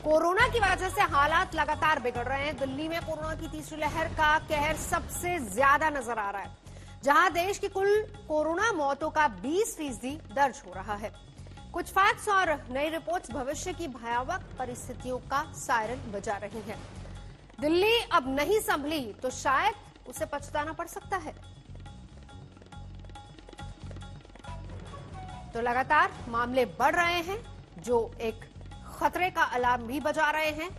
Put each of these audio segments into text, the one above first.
Corona की वजह से हालात लगातार बिगड़ रहे हैं। दिल्ली में कोरोना की तीसरी लहर का कहर सबसे ज्यादा नजर आ रहा है, जहां देश की कुल कोरोना मौतों का 20% दर्ज हो रहा है। कुछ फैक्ट्स और नई रिपोर्ट्स भविष्य की भयावह परिस्थितियों का सायरन बजा रही हैं। दिल्ली अब नहीं संभली तो शायद उसे पछताना पड़ सकता है। तो लगातार मामले बढ़ रहे हैं, जो एक खतरे का अलार्म भी बजा रहे हैं।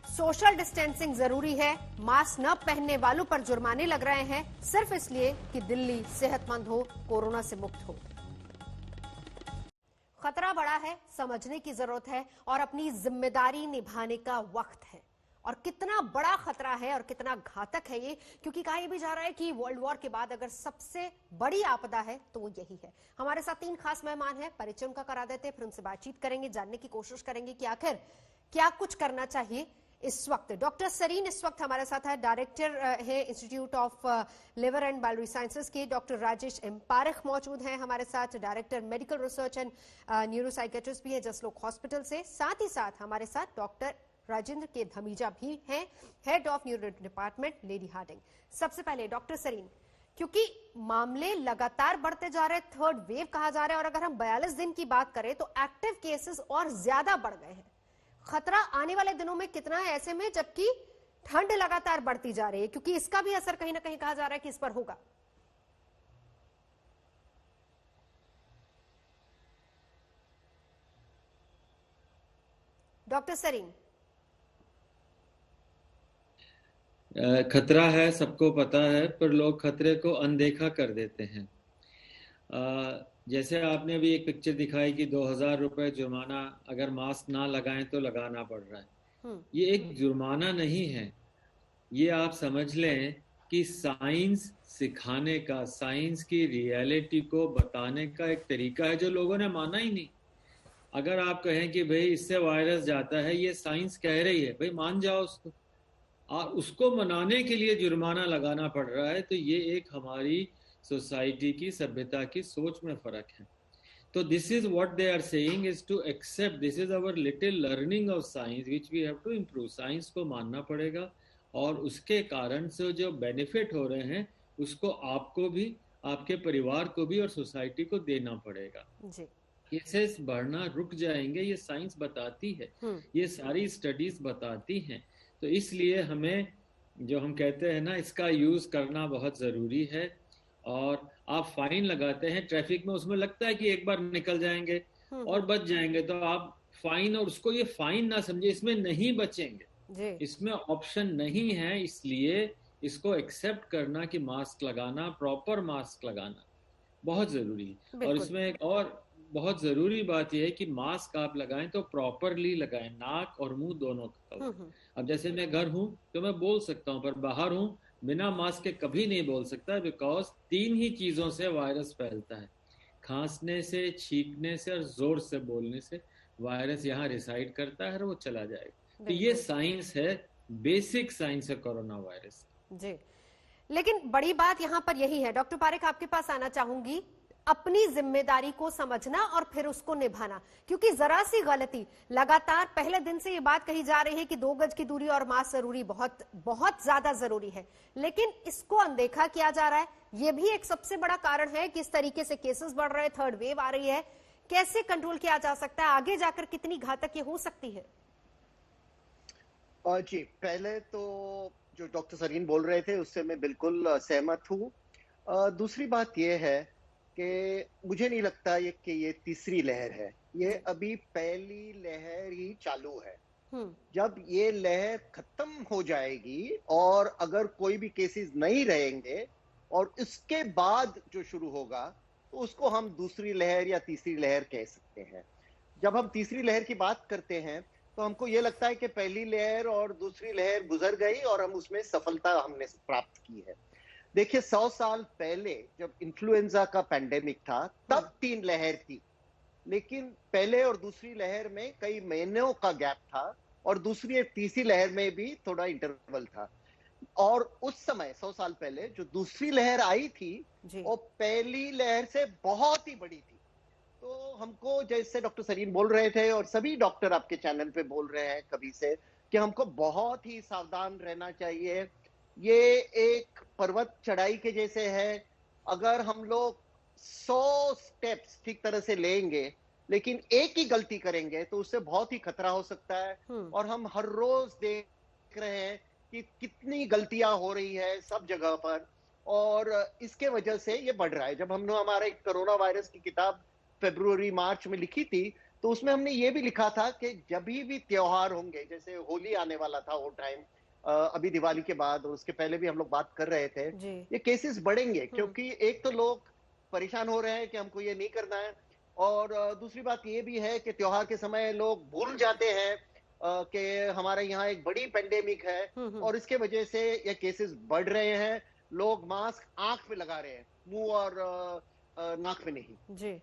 सोशल डिस्टेंसिंग जरूरी है, मास्क न पहनने वालों पर जुर्माने लग रहे हैं, सिर्फ इसलिए कि दिल्ली सेहतमंद हो, कोरोना से मुक्त हो। खतरा बड़ा है, समझने की जरूरत है और अपनी जिम्मेदारी निभाने का वक्त है। और कितना बड़ा खतरा है और कितना घातक है ये, क्योंकि कहा यह भी जा रहा है कि वर्ल्ड वॉर के बाद अगर सबसे बड़ी आपदा है तो वो यही है। हमारे साथ 3 खास मेहमान हैं, परिचय उनका करा देते हैं, फिर उनसे बातचीत करेंगे, जानने की कोशिश करेंगे कि आखिर क्या कुछ करना चाहिए इस वक्त। डॉक्टर सरीन इस वक्त हमारे साथ है, डायरेक्टर है institute of liver and biology sciences के। डॉक्टर राजेश एम पारेख मौजूद हैं हमारे साथ, director medical research and neuropsychiatrist भी है जसलोक हॉस्पिटल से। साथ ही साथ हमारे साथ डॉक्टर राजेंद्र के धमीजा भी हैं, head of neuro department, lady Hardinge. सबसे पहले डॉक्टर सरीन, क्योंकि मामले लगातार बढ़ते जा रहे हैं, थर्ड वेव कहा जा रहा है, और अगर हम 42 दिन की बात करें तो एक्टिव केसेस और ज्यादा बढ़ गए हैं। खतरा आने वाले दिनों में कितना है ऐसे में, जबकि ठंड लगातार बढ़ती जा रही है, क्योंकि इसका भी असर कहीं ना कहीं कहा जा रहा है कि इस पर होगा। डॉक्टर सरीन। खतरा है, सबको पता है, पर लोग खतरे को अनदेखा कर देते हैं। जैसे आपने अभी एक पिक्चर दिखाई कि 2000 रुपए जुर्माना अगर मास्क ना लगाएं तो लगाना पड़ रहा है। ये एक जुर्माना नहीं है, ये आप समझ लें कि साइंस सिखाने का, साइंस की रियलिटी को बताने का एक तरीका है जो लोगों ने माना ही नहीं। अगर आप कहें कि भाई इससे वायरस जाता है, ये साइंस कह रही है, भाई मान जाओ उसको, और उसको मनाने के लिए जुर्माना लगाना पड़ रहा है, तो ये एक हमारी सोसाइटी की, सभ्यता की सोच में फर्क है। तो this is what they are saying is to accept, this is our little learning of science which we have to improve. Science को मानना पड़ेगा और उसके कारण से जो बेनिफिट हो रहे हैं उसको आपको भी, आपके परिवार को भी और सोसाइटी को देना पड़ेगा। केसेस बढ़ना रुक जाएंगे, ये साइंस बताती है, ये सारी स्टडीज बताती हैं। तो इसलिए हमें, जो हम कहते हैं ना, इसका यूज करना बहुत जरूरी है। और आप फाइन लगाते हैं ट्रैफिक में, उसमें लगता है कि एक बार निकल जाएंगे और बच जाएंगे, तो आप फाइन, और उसको ये फाइन ना समझे, इसमें नहीं बचेंगे, इसमें ऑप्शन नहीं है। इसलिए इसको एक्सेप्ट करना कि मास्क लगाना, प्रॉपर मास्क लगाना बहुत जरूरी है। और इसमें एक और बहुत जरूरी बात यह है कि मास्क आप लगाएं तो प्रॉपरली लगाएं, नाक और मुंह दोनों का। अब जैसे मैं घर हूं तो मैं बोल सकता हूं, पर बाहर हूं बिना मास्क के कभी नहीं बोल सकता, बिकॉज 3 ही चीजों से वायरस फैलता है, खांसने से, छींकने से और जोर से बोलने से। वायरस यहाँ रिसाइड करता है और वो चला जाएगा। तो ये साइंस है, बेसिक साइंस है कोरोना वायरस जी। लेकिन बड़ी बात यहाँ पर यही है, डॉक्टर पारेख आपके पास आना चाहूंगी, अपनी जिम्मेदारी को समझना और फिर उसको निभाना। क्योंकि जरा सी गलती, लगातार पहले दिन से ये बात कही जा रही है कि 2 गज की दूरी और मास्क जरूरी, बहुत बहुत ज्यादा जरूरी है, लेकिन इसको अनदेखा किया जा रहा है। ये भी एक सबसे बड़ा कारण है कि इस तरीके से केसेस बढ़ रहे हैं, थर्ड वेव आ रही है। कैसे कंट्रोल किया जा सकता है, आगे जाकर कितनी घातक ये हो सकती है? जी, पहले तो जो डॉक्टर सरीन बोल रहे थे उससे मैं बिल्कुल सहमत हूँ। दूसरी बात यह है कि मुझे नहीं लगता कि ये तीसरी लहर है, ये अभी पहली लहर ही चालू है। जब ये लहर खत्म हो जाएगी और अगर कोई भी केसेस नहीं रहेंगे और इसके बाद जो शुरू होगा, तो उसको हम दूसरी लहर या तीसरी लहर कह सकते हैं। जब हम तीसरी लहर की बात करते हैं तो हमको ये लगता है कि पहली लहर और दूसरी लहर गुजर गई और हम उसमें सफलता हमने प्राप्त की है। देखिए, 100 साल पहले जब इन्फ्लुएंजा का पैंडेमिक था, तब 3 लहर थी, लेकिन पहले और दूसरी लहर में कई महीनों का गैप था और दूसरी और तीसरी लहर में भी थोड़ा इंटरवल था। और उस समय 100 साल पहले जो दूसरी लहर आई थी वो पहली लहर से बहुत ही बड़ी थी। तो तो हमको जैसे डॉक्टर सरीन बोल रहे थे और सभी डॉक्टर आपके चैनल पे बोल रहे हैं कभी से कि हमको बहुत ही सावधान रहना चाहिए। ये एक पर्वत चढ़ाई के जैसे है। अगर हम लोग 100 स्टेप्स ठीक तरह से लेंगे लेकिन एक ही गलती करेंगे तो उससे बहुत ही खतरा हो सकता है। और हम हर रोज देख रहे हैं कि कितनी गलतियां हो रही है सब जगह पर, और इसके वजह से ये बढ़ रहा है। जब हमने हमारे कोरोना वायरस की किताब फरवरी मार्च में लिखी थी तो उसमें हमने ये भी लिखा था कि जब भी त्योहार होंगे, जैसे होली आने वाला था वो टाइम, अभी दिवाली के बाद और उसके पहले भी हम लोग बात कर रहे थे, ये केसेस बढ़ेंगे क्योंकि एक तो लोग परेशान हो रहे हैं कि हमको ये नहीं करना है, और दूसरी बात ये भी है कि त्योहार के समय लोग भूल जाते हैं कि हमारे यहाँ एक बड़ी पेंडेमिक है और इसके वजह से ये केसेस बढ़ रहे हैं। लोग मास्क आंख पे लगा रहे हैं, मुंह और नाक पे नहीं। जी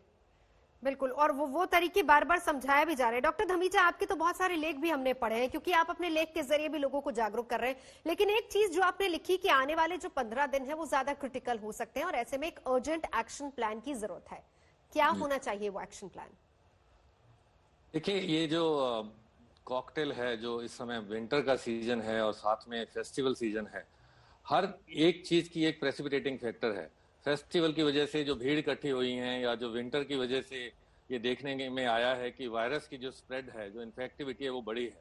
बिल्कुल, और वो तरीके बार बार समझाया भी जा रहे हैं। डॉक्टर धमीजा, आपके तो बहुत सारे लेख भी हमने पढ़े हैं क्योंकि आप अपने लेख के जरिए भी लोगों को जागरूक कर रहे हैं, लेकिन एक चीज जो आपने लिखी कि आने वाले जो 15 दिन है वो ज्यादा क्रिटिकल हो सकते हैं और ऐसे में एक अर्जेंट एक्शन प्लान की जरूरत है। क्या होना चाहिए वो एक्शन प्लान? देखिए, ये जो कॉकटेल है, जो इस समय विंटर का सीजन है और साथ में फेस्टिवल सीजन है, हर एक चीज की एक प्रेसिपिटेटिंग फैक्टर है। फेस्टिवल की वजह से जो भीड़ इकट्ठी हुई है या जो विंटर की वजह से ये देखने में आया है कि वायरस की जो स्प्रेड है, जो इन्फेक्टिविटी है वो बड़ी है।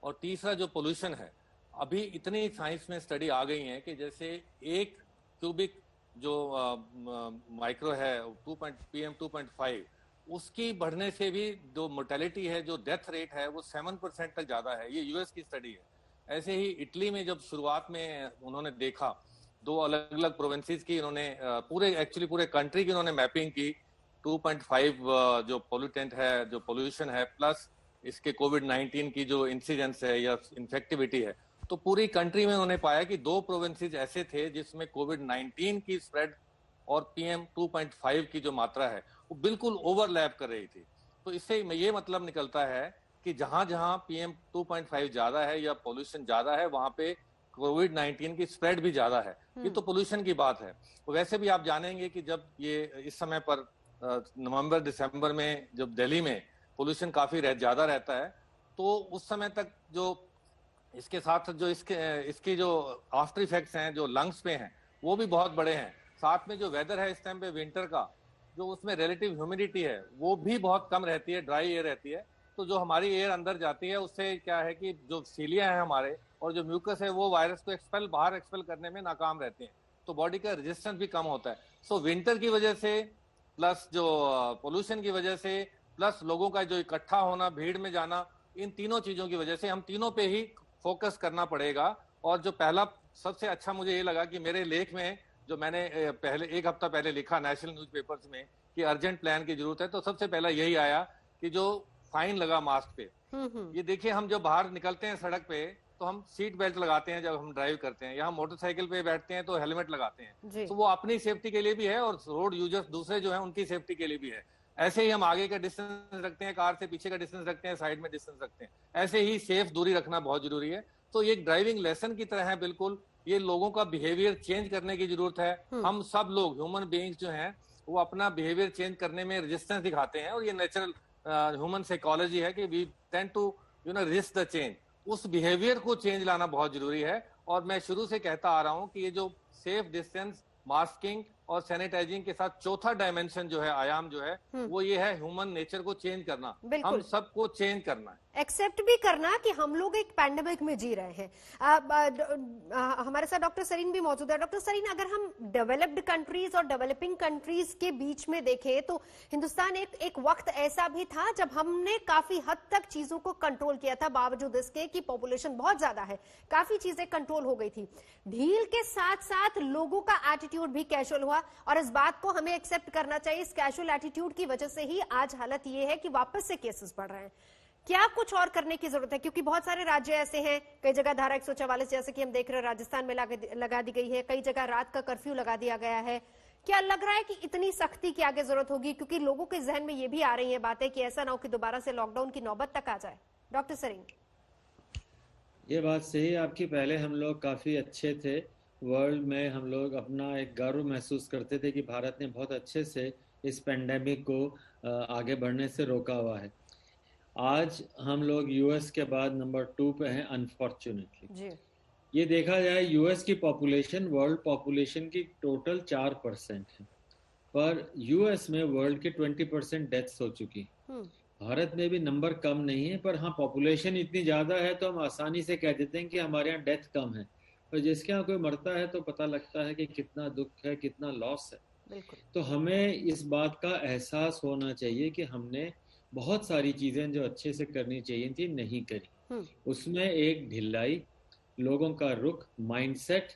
और तीसरा जो पोल्यूशन है, अभी इतनी साइंस में स्टडी आ गई है कि जैसे एक क्यूबिक जो माइक्रो है PM 2.5, उसकी बढ़ने से भी जो मोर्टेलिटी है, जो डेथ रेट है, वो 7% तक ज्यादा है। ये यूएस की स्टडी है। ऐसे ही इटली में जब शुरुआत में उन्होंने देखा, 2 अलग अलग प्रोविंसेस की उन्होंने पूरे कंट्री की उन्होंने मैपिंग की, 2.5 जो पोल्यूटेंट है, जो पोल्यूशन है, प्लस इसके कोविड-19 की जो इंसिडेंस है या इन्फेक्टिविटी है, तो पूरी कंट्री में उन्होंने पाया कि 2 प्रोविंसेस ऐसे थे जिसमें कोविड-19 की स्प्रेड और PM 2.5 की जो मात्रा है वो बिल्कुल ओवरलैप कर रही थी। तो इससे ये मतलब निकलता है कि जहां जहां PM 2.5 ज्यादा है या पोल्यूशन ज्यादा है, वहां पे कोविड-19 की स्प्रेड भी ज्यादा है। ये तो पोल्यूशन की बात है। वैसे भी आप जानेंगे कि जब ये इस समय पर नवंबर दिसंबर में जब दिल्ली में पोल्यूशन काफी ज्यादा रहता है, तो उस समय तक जो इसके साथ जो इसके जो आफ्टर इफेक्ट्स हैं जो लंग्स पे हैं वो भी बहुत बड़े हैं। साथ में जो वेदर है इस टाइम पे विंटर का, जो उसमें रिलेटिव ह्यूमिडिटी है वो भी बहुत कम रहती है, ड्राई एयर रहती है। तो जो हमारी एयर अंदर जाती है उससे क्या है कि जो सीलिया है हमारे और जो म्यूकस है वो वायरस को बाहर एक्सपेल करने में नाकाम रहते हैं, तो बॉडी का रेजिस्टेंस भी कम होता है। सो विंटर की वजह से, प्लस जो पोल्यूशन की वजह से, प्लस लोगों का जो इकट्ठा होना, भीड़ में जाना, इन तीनों चीजों की वजह से हम तीनों पे ही फोकस करना पड़ेगा। और जो पहला सबसे अच्छा मुझे ये लगा कि मेरे लेख में जो मैंने पहले 1 हफ्ता पहले लिखा नेशनल न्यूज़पेपर्स में कि अर्जेंट प्लान की जरूरत है, तो सबसे पहला यही आया कि जो फाइन लगा मास्क पे। ये देखिए, हम जब बाहर निकलते हैं सड़क पे तो हम सीट बेल्ट लगाते हैं, जब हम ड्राइव करते हैं, यहाँ मोटरसाइकिल पे बैठते हैं तो हेलमेट लगाते हैं, तो वो अपनी सेफ्टी के लिए भी है और रोड यूजर्स दूसरे जो है उनकी सेफ्टी के लिए भी है। ऐसे ही हम आगे का डिस्टेंस रखते हैं, कार से पीछे का डिस्टेंस रखते हैं, साइड में डिस्टेंस रखते हैं, ऐसे ही सेफ दूरी रखना बहुत जरूरी है। तो ये एक ड्राइविंग लेसन की तरह है बिल्कुल। ये लोगों का बिहेवियर चेंज करने की जरूरत है। हम सब लोग ह्यूमन बीइंग्स जो हैं वो अपना बिहेवियर चेंज करने में रेजिस्टेंस दिखाते हैं, और ये नेचुरल ह्यूमन साइकोलॉजी है कि we tend to resist the change. उस बिहेवियर को चेंज लाना बहुत जरूरी है। और मैं शुरू से कहता आ रहा हूं कि ये जो सेफ डिस्टेंस, मास्किंग और सैनिटाइजिंग के साथ चौथा डायमेंशन जो है, आयाम जो है, वो ये है ह्यूमन नेचर को चेंज करना। हम सबको चेंज करना है, एक्सेप्ट भी करना कि हम लोग एक पैंडेमिक में जी रहे हैं। हमारे साथ डॉक्टर सरीन भी मौजूद है। डॉक्टर सरीन, अगर हम डेवलप्ड कंट्रीज और डेवलपिंग कंट्रीज के बीच में देखें तो हिंदुस्तान एक वक्त ऐसा भी था जब हमने काफी हद तक चीजों को कंट्रोल किया था, बावजूद इसके कि पॉपुलेशन बहुत ज्यादा है, काफी चीजें कंट्रोल हो गई थी। ढील के साथ साथ लोगों का एटीट्यूड भी कैजुअल हुआ, और इस बात को हमें एक्सेप्ट करना चाहिए। इस कैजुअल एटीट्यूड की वजह से ही आज हालत ये है कि वापस से केसेस बढ़ रहे हैं। क्या कुछ और करने की जरूरत है? क्योंकि बहुत सारे राज्य ऐसे हैं, कई जगह धारा 144 जैसे कि हम देख रहे हैं राजस्थान में लगा दी गई है, कई जगह रात का कर्फ्यू लगा दिया गया है। क्या लग रहा है कि इतनी सख्ती की आगे जरूरत होगी? क्योंकि लोगों के जहन में ये भी आ रही है बातें कि ऐसा ना हो कि दोबारा से लॉकडाउन की नौबत तक आ जाए। डॉक्टर सरीन, ये बात सही आपकी। पहले हम लोग काफी अच्छे थे, वर्ल्ड में हम लोग अपना एक गर्व महसूस करते थे कि भारत ने बहुत अच्छे से इस पेंडेमिक को आगे बढ़ने से रोका हुआ है। आज हम लोग यूएस के बाद नंबर 2 पे हैं अनफॉर्चुनेटली। ये देखा जाए यूएस की पॉपुलेशन वर्ल्ड पॉपुलेशन की टोटल 4% है, पर यूएस में वर्ल्ड के 20% डेथ्स हो चुकी। भारत में भी नंबर कम नहीं है, पर हाँ पॉपुलेशन इतनी ज्यादा है तो हम आसानी से कह देते हैं कि हमारे यहाँ डेथ कम है, पर जिसके यहाँ कोई मरता है तो पता लगता है कि कितना दुख है, कितना लॉस है। तो हमें इस बात का एहसास होना चाहिए कि हमने बहुत सारी चीजें जो अच्छे से करनी चाहिए थी नहीं करी। उसमें एक ढिलाई, लोगों का रुख, माइंडसेट,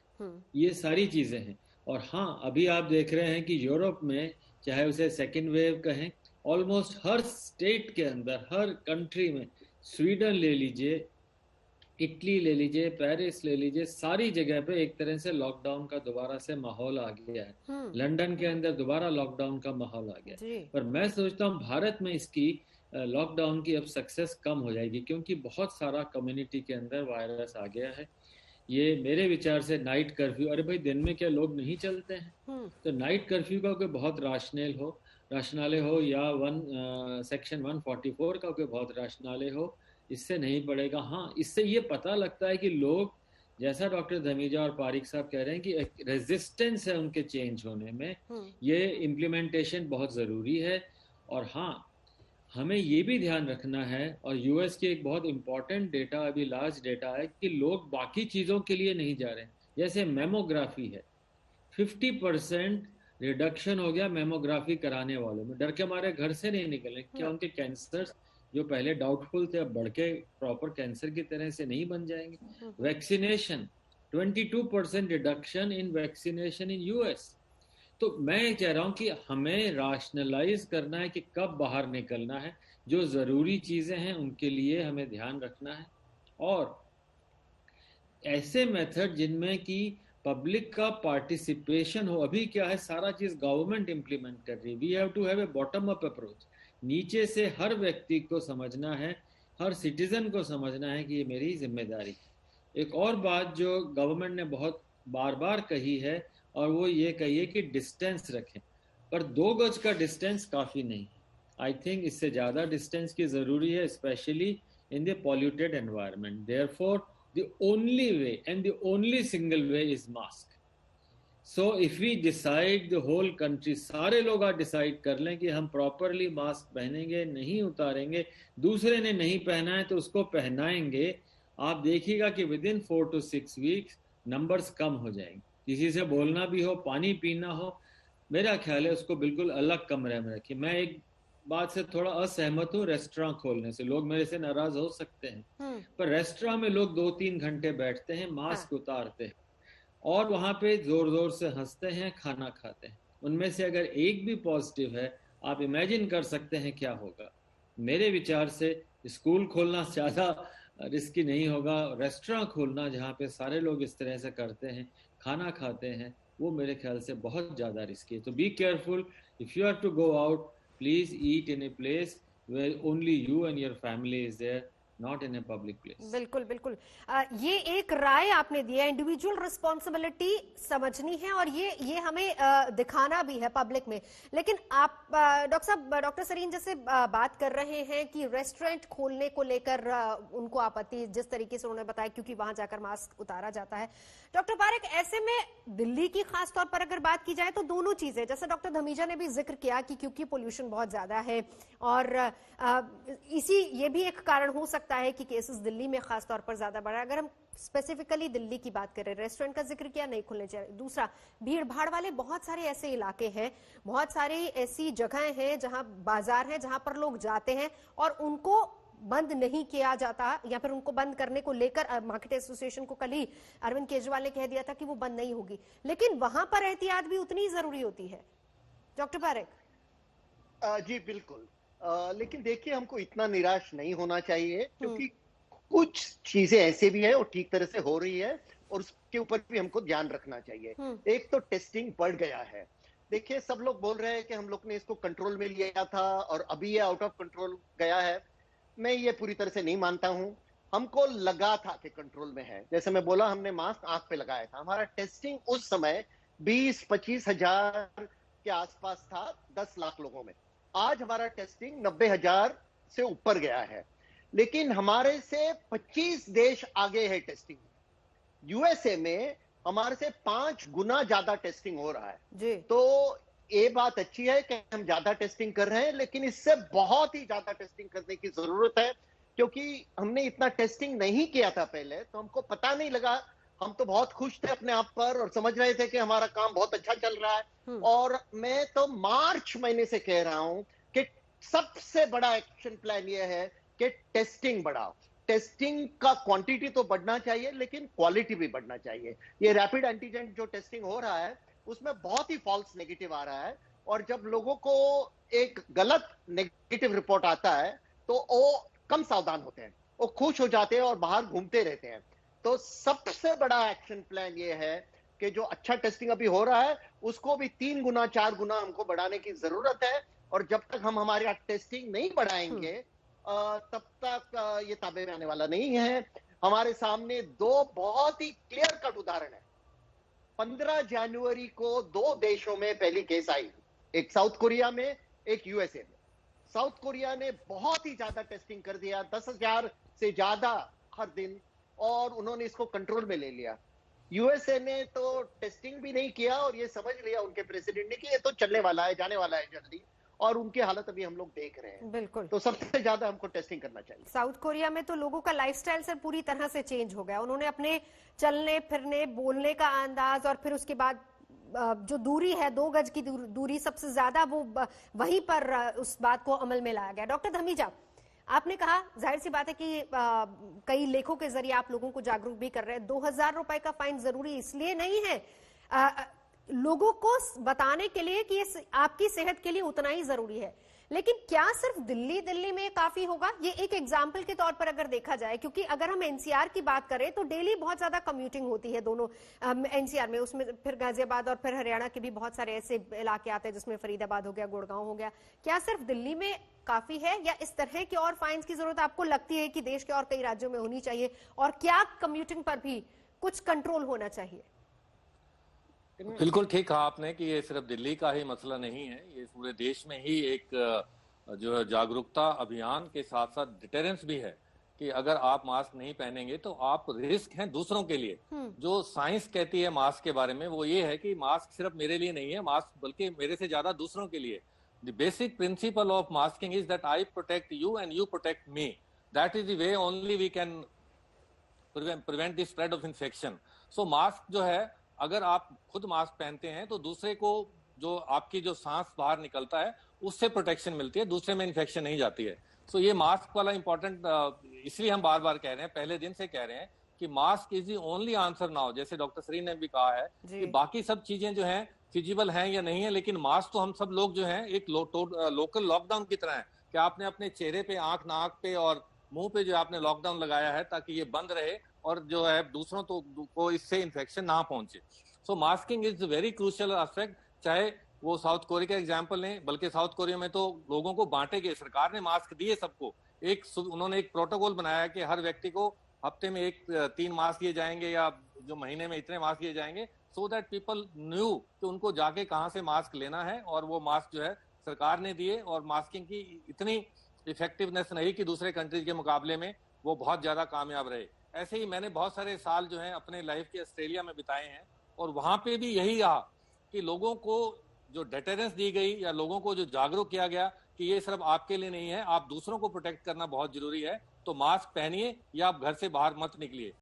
ये सारी चीजें हैं। और हाँ, अभी आप देख रहे हैं कि यूरोप में, चाहे उसे सेकेंड वेव कहें, ऑलमोस्ट हर स्टेट के अंदर, हर कंट्री में, स्वीडन ले लीजिए, इटली ले लीजिए, पेरिस ले लीजिए, सारी जगह पे एक तरह से लॉकडाउन का दोबारा से माहौल आ गया है। लंदन के अंदर दोबारा लॉकडाउन का माहौल आ गया है। पर मैं सोचता हूँ भारत में इसकी लॉकडाउन की अब सक्सेस कम हो जाएगी, क्योंकि बहुत सारा कम्युनिटी के अंदर वायरस आ गया है। ये मेरे विचार से नाइट कर्फ्यू, अरे भाई दिन में क्या लोग नहीं चलते हैं? तो नाइट कर्फ्यू का कोई बहुत राशनाले हो या सेक्शन 144 का कोई बहुत राशनाले हो, इससे नहीं पड़ेगा। हाँ, इससे ये पता लगता है कि लोग, जैसा डॉक्टर धमीजा और पारिक साहब कह रहे हैं कि रेजिस्टेंस है उनके चेंज होने में, ये इम्प्लीमेंटेशन बहुत ज़रूरी है। और हाँ, हमें ये भी ध्यान रखना है, और यूएस की एक बहुत इंपॉर्टेंट डेटा, अभी लास्ट डेटा है, कि लोग बाकी चीज़ों के लिए नहीं जा रहे हैं। जैसे मेमोग्राफी है, 50% रिडक्शन हो गया मेमोग्राफी कराने वालों में। डर के मारे घर से नहीं निकले, क्या उनके कैंसर जो पहले डाउटफुल थे अब बढ़ के प्रॉपर कैंसर की तरह से नहीं बन जाएंगे? Vaccination, 22% reduction in vaccination in US. तो मैं कह रहा हूं कि हमें राशनलाइज करना है कि कब बाहर निकलना है, जो जरूरी चीजें हैं उनके लिए हमें ध्यान रखना है, और ऐसे मेथड जिनमें कि पब्लिक का पार्टिसिपेशन हो। अभी क्या है, सारा चीज गवर्नमेंट इंप्लीमेंट कर रही है। We have to have a bottom up approach. नीचे से हर व्यक्ति को समझना है, हर सिटीजन को समझना है कि ये मेरी जिम्मेदारी है। एक और बात जो गवर्नमेंट ने बहुत बार बार कही है, और वो ये कहिए कि डिस्टेंस रखें, पर 2 गज का डिस्टेंस काफी नहीं है। आई थिंक इससे ज्यादा डिस्टेंस की जरूरी है, specially in the polluted environment. Therefore the only way and the only single way is mask. So if we decide, the whole country, सारे लोग आज डिसाइड कर लें कि हम प्रॉपरली मास्क पहनेंगे, नहीं उतारेंगे, दूसरे ने नहीं पहना है तो उसको पहनाएंगे, आप देखिएगा कि within 4 to 6 weeks numbers कम हो जाएंगे। किसी से बोलना भी हो, पानी पीना हो, मेरा ख्याल है उसको बिल्कुल अलग कमरे में रखिए। मैं एक बात से थोड़ा असहमत हूँ, रेस्टोरेंट खोलने से। लोग मेरे से नाराज हो सकते हैं, पर रेस्टोरेंट में लोग 2-3 घंटे बैठते हैं, मास्क उतारते हैं, और वहां पे जोर जोर से हंसते हैं, खाना खाते हैं। उनमें से अगर एक भी पॉजिटिव है, आप इमेजिन कर सकते हैं क्या होगा। मेरे विचार से स्कूल खोलना ज्यादा रिस्की नहीं होगा। रेस्टोरेंट खोलना जहाँ पे सारे लोग इस तरह से करते हैं, खाना खाते हैं, वो मेरे ख्याल से बहुत ज्यादा रिस्की है। तो be careful. If you have to go out, please eat in a place where only you and your family is there, not in a public place. बिल्कुल बिल्कुल। ये एक राय आपने दी है, इंडिविजुअल रिस्पॉन्सिबिलिटी समझनी है, और ये हमें दिखाना भी है पब्लिक में। लेकिन आप डॉक्टर साहब, डॉक्टर सरीन जैसे बात कर रहे हैं कि रेस्टोरेंट खोलने को लेकर उनको आपत्ति, जिस तरीके से उन्होंने बताया, क्योंकि वहां जाकर मास्क उतारा जाता है। डॉक्टर पारेख, ऐसे में दिल्ली की खास तौर पर अगर बात की जाए तो दोनों चीजें, जैसे डॉक्टर धमीजा ने भी जिक्र किया कि क्योंकि पोल्यूशन बहुत ज्यादा है, और ये भी एक कारण हो सकता है कि केसेस दिल्ली में खास तौर पर ज्यादा बढ़ा। अगर हम स्पेसिफिकली दिल्ली की बात करें, रेस्टोरेंट का जिक्र किया, नहीं खुलने चाहिए। दूसरा, भीड़ भाड़ वाले बहुत सारे ऐसे इलाके हैं, बहुत सारी ऐसी जगहें हैं जहां बाजार है, जहां पर लोग जाते हैं और उनको बंद नहीं किया जाता, या फिर उनको बंद करने को लेकर मार्केट एसोसिएशन को कल ही अरविंद केजरीवाल ने कह दिया था कि वो बंद नहीं होगी, लेकिन वहां पर एहतियात भी उतनी जरूरी होती है। डॉक्टर पारेख। जी बिल्कुल। लेकिन देखिए, हमको इतना निराश नहीं होना चाहिए, क्योंकि कुछ चीजें ऐसे भी है और ठीक तरह से हो रही है, और उसके ऊपर भी हमको ध्यान रखना चाहिए। एक तो टेस्टिंग बढ़ गया है। देखिए, सब लोग बोल रहे हैं कि हम लोग ने इसको कंट्रोल में लिया था और अभी ये आउट ऑफ कंट्रोल गया है। मैं ये पूरी तरह से नहीं मानता हूं। हमको लगा था कि कंट्रोल में है। जैसे मैं बोला, हमने मास्क आंख पे लगाया था। हमारा टेस्टिंग उस समय 20-25 हजार के आसपास था 10 लाख लोगों में। आज हमारा टेस्टिंग 90,000 से ऊपर गया है, लेकिन हमारे से 25 देश आगे है टेस्टिंग। यूएसए में हमारे से 5 गुना ज्यादा टेस्टिंग हो रहा है जी। तो ये बात अच्छी है कि हम ज्यादा टेस्टिंग कर रहे हैं, लेकिन इससे बहुत ही ज्यादा टेस्टिंग करने की जरूरत है, क्योंकि हमने इतना टेस्टिंग नहीं किया था पहले, तो हमको पता नहीं लगा। हम तो बहुत खुश थे अपने आप पर और समझ रहे थे कि हमारा काम बहुत अच्छा चल रहा है। और मैं तो मार्च महीने से कह रहा हूं कि सबसे बड़ा एक्शन प्लान ये है कि टेस्टिंग बढ़ाओ। टेस्टिंग का क्वांटिटी तो बढ़ना चाहिए, लेकिन क्वालिटी भी बढ़ना चाहिए। ये रैपिड एंटीजन जो टेस्टिंग हो रहा है उसमें बहुत ही फॉल्स नेगेटिव आ रहा है, और जब लोगों को एक गलत नेगेटिव रिपोर्ट आता है तो वो कम सावधान होते हैं, वो खुश हो जाते हैं और बाहर घूमते रहते हैं। तो सबसे बड़ा एक्शन प्लान ये है कि जो अच्छा टेस्टिंग अभी हो रहा है उसको भी 3 गुना 4 गुना हमको बढ़ाने की जरूरत है। और जब तक हम हमारे टेस्टिंग नहीं बढ़ाएंगे तब तक ये ताबे में आने वाला नहीं है। हमारे सामने 2 बहुत ही क्लियर कट उदाहरण है। 15 जनवरी को 2 देशों में पहली केस आई, एक साउथ कोरिया में, एक यूएसए में। साउथ कोरिया ने बहुत ही ज्यादा टेस्टिंग कर दिया, 10,000 से ज्यादा हर दिन, और उन्होंने इसको कंट्रोल में ले लिया। यूएसए ने तो टेस्टिंग भी नहीं किया और ये समझ लिया उनके प्रेसिडेंट ने कि ये तो चलने वाला है, जाने वाला है जल्दी, और उनकी हालत अभी हम लोग देख रहे हैं। बिल्कुल। तो सबसे ज्यादा हमको टेस्टिंग करना चाहिए। साउथ कोरिया में तो लोगों का लाइफस्टाइल सर पूरी तरह से चेंज हो गया। उन्होंने अपने चलने फिरने, बोलने का अंदाज, और फिर उसके बाद जो दूरी है 2 गज की दूरी सबसे ज्यादा, वो वहीं पर उस बात को अमल में लाया गया। डॉक्टर धमीजा, आपने कहा, जाहिर सी बात है कि कई लेखों के जरिए आप लोगों को जागरूक भी कर रहे हैं। 2,000 रुपए का फाइन जरूरी इसलिए नहीं है, लोगों को बताने के लिए कि ये आपकी सेहत के लिए उतना ही जरूरी है। लेकिन क्या सिर्फ दिल्ली में काफी होगा? ये एक एग्जाम्पल के तौर पर अगर देखा जाए, क्योंकि अगर हम एनसीआर की बात करें तो डेली बहुत ज्यादा कम्यूटिंग होती है दोनों एनसीआर में, उसमें फिर गाजियाबाद और फिर हरियाणा के भी बहुत सारे ऐसे इलाके आते हैं जिसमें फरीदाबाद हो गया, गुड़गांव हो गया। क्या सिर्फ दिल्ली में काफी है, या इस तरह की और फाइन्स की जरूरत आपको लगती है कि देश के और कई राज्यों में होनी चाहिए? और क्या कम्यूटिंग पर भी कुछ कंट्रोल होना चाहिए? बिल्कुल ठीक कहा आपने कि ये सिर्फ दिल्ली का ही मसला नहीं है, ये पूरे देश में ही एक जो है जागरूकता अभियान के साथ साथ डिटेरेंस भी है कि अगर आप मास्क नहीं पहनेंगे तो आप रिस्क हैं दूसरों के लिए। जो साइंस कहती है मास्क के बारे में वो ये है कि मास्क सिर्फ मेरे लिए नहीं है, मास्क बल्कि मेरे से ज्यादा दूसरों के लिए। The basic principle of masking is that I protect you and you protect me. That is the way only we can prevent the spread of infection. So mask जो है, अगर आप खुद मास्क पहनते हैं तो दूसरे को जो आपकी जो सांस बाहर निकलता है उससे प्रोटेक्शन मिलती है, दूसरे में इन्फेक्शन नहीं जाती है। सो ये मास्क वाला इंपॉर्टेंट, इसलिए हम बार बार कह रहे हैं, पहले दिन से कह रहे हैं कि mask is the only answer now. जैसे डॉक्टर सरीन ने भी कहा है कि बाकी सब चीजें जो हैं फिजिबल हैं या नहीं है, लेकिन मास्क तो हम सब लोग जो हैं एक लोकल लॉकडाउन की तरह है कि आपने अपने चेहरे पे, आंख, नाक पे और मुंह पे जो आपने लॉकडाउन लगाया है ताकि ये बंद रहे और जो है दूसरों को इससे इन्फेक्शन ना पहुंचे। So masking is very crucial aspect. चाहे वो साउथ कोरिया का एग्जांपल लें, बल्कि साउथ कोरिया में तो लोगों को बांटे गए, सरकार ने मास्क दिए सबको। उन्होंने एक प्रोटोकॉल बनाया कि हर व्यक्ति को हफ्ते में 3 मास्क दिए जाएंगे या जो महीने में इतने मास्क दिए जाएंगे, सो दैट पीपल न्यू कि उनको जाके कहाँ से मास्क लेना है। और वो मास्क जो है सरकार ने दिए, और मास्किंग की इतनी इफेक्टिवनेस रही कि दूसरे कंट्रीज के मुकाबले में वो बहुत ज्यादा कामयाब रहे। ऐसे ही मैंने बहुत सारे साल जो है अपने लाइफ के ऑस्ट्रेलिया में बिताए हैं, और वहां पे भी यही रहा कि लोगों को जो डिटेरेंस दी गई या लोगों को जो जागरूक किया गया कि ये सिर्फ आपके लिए नहीं है, आप दूसरों को प्रोटेक्ट करना बहुत जरूरी है, तो मास्क पहनिए या आप घर से बाहर मत निकलिए।